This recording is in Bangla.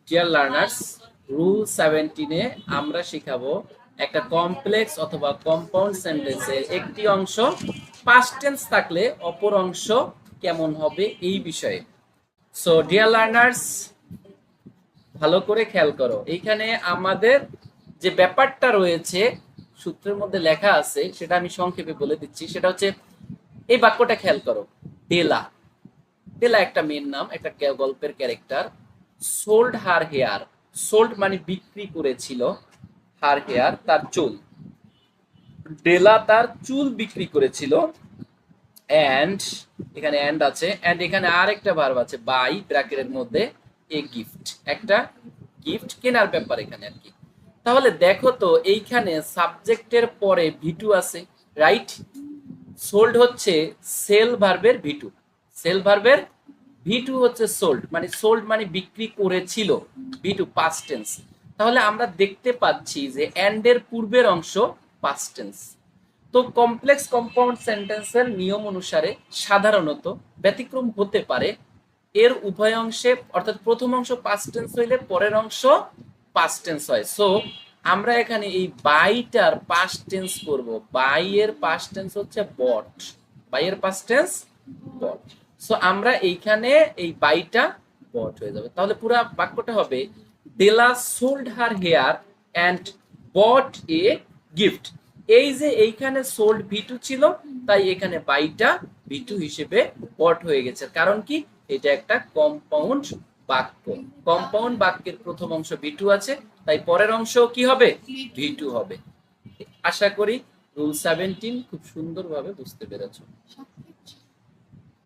ডিয়ার লার্নার্স, রুল 17-এ আমরা শিখাবো একটা কমপ্লেক্স অথবা কম্পাউন্ড সেন্টেন্সের একটি অংশ পাস্ট টেন্স থাকলে অপর অংশ কেমন হবে এই বিষয়ে। সো ডিয়ার লার্নার্স, ভালো করে খেয়াল করো। এইখানে আমাদের যে ব্যাপারটা রয়েছে সূত্রের মধ্যে লেখা আছে সেটা আমি সংক্ষেপে বলে দিচ্ছি। সেটা হচ্ছে, এই বাক্যটা খেয়াল করো। ডেলা, ডেলা একটা মেয়ের নাম, একটা গল্পের character. Sold her hair, sold মানে বিক্রি করেছিল, হার হেয়ার তার চুল। ডেলা তার চুল বিক্রি করেছিল। এন্ড এখানে এন্ড আছে, এন্ড এখানে আরেকটা ভার্ব আছে বাই ব্র্যাকেটের মধ্যে, এ গিফট, একটা গিফট কেনার ব্যাপার এখানে আর কি। তাহলে দেখো তো এইখানে সাবজেক্টের পরে ভিটু আছে, রাইট? সোল্ড হচ্ছে সেল ভার্বের ভিটু, সেল ভার্বের ভিটু হচ্ছে সোল্ড, মানে সোল্ড মানে বিক্রি করেছিল, ভিটু পাস্ট টেন্স। তাহলে আমরা দেখতে পাচ্ছি যে এন্ড এর পূর্বের অংশ পাস্ট টেন্স। তো কমপ্লেক্স কম্পাউন্ড সেন্টেন্সের নিয়ম অনুসারে সাধারণত ব্যতিক্রম হতে পারে, এর উভয় অংশে, অর্থাৎ প্রথম অংশ পাস্ট টেন্স হইলে পরের অংশ পাস্ট টেন্স হয়। সো আমরা এখানে এই বাইটার পাস্ট টেন্স করব। বাই এর পাস্ট টেন্স হচ্ছে বট, বাই এর পাস্ট টেন্স বট। সো আমরা এইখানে এই বাইটা বট হয়ে যাবে। তাহলে পুরো বাক্যটা হবে, Della sold her hair and bought a gift. এই যে এইখানে সোল্ড ভিটু ছিল, তাই এখানে বাইটা ভিটু হিসেবে বট হয়ে গেছে। কারণ কি? এটা একটা কম্পাউন্ড বাক্য। কম্পাউন্ড বাক্যের প্রথম অংশ ভিটু আছে, তাই পরের অংশ কি হবে? ভিটু হবে। আশা করি রুল 17 খুব সুন্দরভাবে বুঝতে পেরেছো।